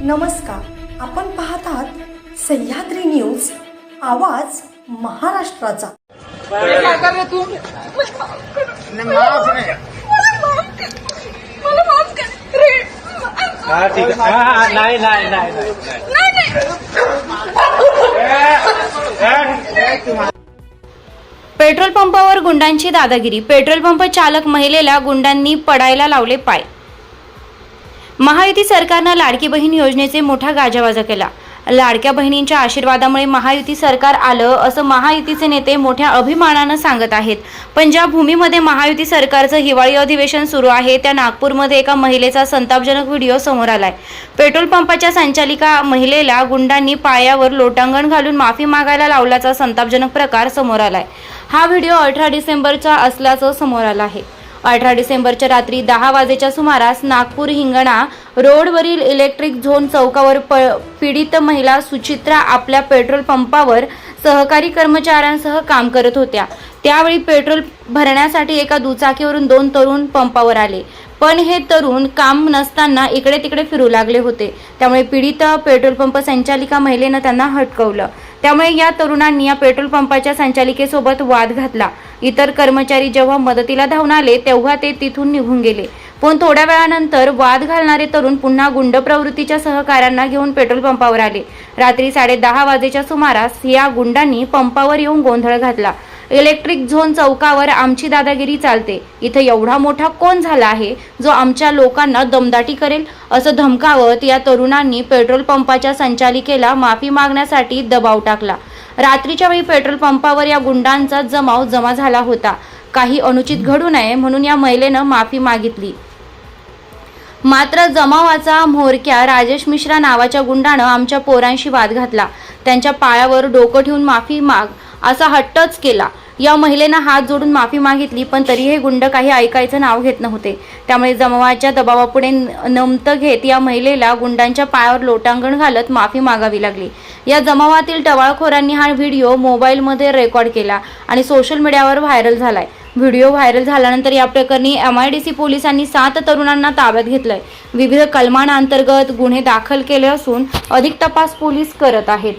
नमस्कार, आपण पाहत आहात सह्याद्री न्यूज, आवाज महाराष्ट्राचा। पेट्रोल पंपावर गुंडांची दादागिरी। पेट्रोल पंप चालक महिलेला गुंडांनी पडायला लावले पाय। महायुती सरकारने लाडकी बहीण योजनेचे मोठा गाजावाजा केला। लाडक्या बहिणींच्या आशीर्वादामुळे महायुती सरकार आलं असं महायुतीचे नेते मोठ्या अभिमानाने सांगत आहेत। पण ज्या भूमीमध्ये महायुती सरकारचं हिवाळी अधिवेशन सुरू आहे त्या नागपूरमध्ये एका महिलेचा संतापजनक व्हिडिओ समोर आलाय। पेट्रोल पंपाच्या संचालिका महिलेला गुंडांनी पायावर लोटांगण घालून माफी मागायला लावल्याचा संतापजनक प्रकार समोर आलाय। हा व्हिडिओ 18 डिसेंबरचा असल्याचं समोर आलं आहे। 18 डिसेंबरच्या रात्री 10 वाजेच्या सुमारास नागपूर हिंगणा रोडवरील इलेक्ट्रिक झोन चौकावर पीडित महिला सुचित्रा आपल्या पेट्रोल पंपावर सहकारी कर्मचाऱ्यांसह काम करत होत्या। त्यावेळी पेट्रोल भरण्यासाठी एका दुचाकीवरून 2 तरुण पंपावर आले, पण हे तरुण काम नसताना इकडे तिकडे फिरू लागले होते। त्यामुळे पीडित पेट्रोल पंप संचालिका महिलेने त्यांना हटकवलं। त्यामुळे या तरुणांनी या पेट्रोल पंपाच्या संचालिकेसोबत वाद घातला। इतर कर्मचारी जेव्हा मदतीला धावून आले तेव्हा ते तिथून निघून गेले। पण थोड्या वेळानंतर वाद घालणारे तरुण पुन्हा गुंड प्रवृत्तीच्या सहकाऱ्यांना घेऊन पेट्रोल पंपावर आले। रात्री 10:30 वाजेच्या सुमारास या गुंडांनी पंपावर येऊन गोंधळ घातला। इलेक्ट्रिक झोन चौकावर आमची दादागिरी चालते, इथं एवढा मोठा कोण झाला आहे जो आमच्या लोकांना दमदाटी करेल असं धमकावत या तरुणांनी पेट्रोल पंपाच्या संचालिकेला माफी मागण्यासाठी दबाव टाकला। रात्रीच्या वेळी पेट्रोल पंपावर या गुंडांचा जमा झाला होता। काही अनुचित घडू नये म्हणून या महिलेनं माफी मागितली। मात्र जमावाचा म्होरक्या राजेश मिश्रा नावाच्या गुंडानं आमच्या पोरांशी वाद घातला। त्यांच्या पायावर डोकं ठेवून माफी माग असा हट्टच केला। या महिलेनं हात जोडून माफी मागितली, पण तरी हे गुंड काही ऐकायचं नाव घेत नव्हते। त्यामुळे जमावाच्या दबावापुढे नमतं घेत या महिलेला गुंडांच्या पायावर लोटांगण घालत माफी मागावी लागली। या जमावातील टवाळखोरांनी हा व्हिडिओ मोबाईलमध्ये रेकॉर्ड केला आणि सोशल मीडियावर व्हायरल झालाय। व्हिडिओ व्हायरल झाल्यानंतर या प्रकरणी MIDC पोलिसांनी 7 तरुणांना ताब्यात घेतलंय। विविध कलमांअंतर्गत गुन्हे दाखल केले असून अधिक तपास पोलीस करत आहेत।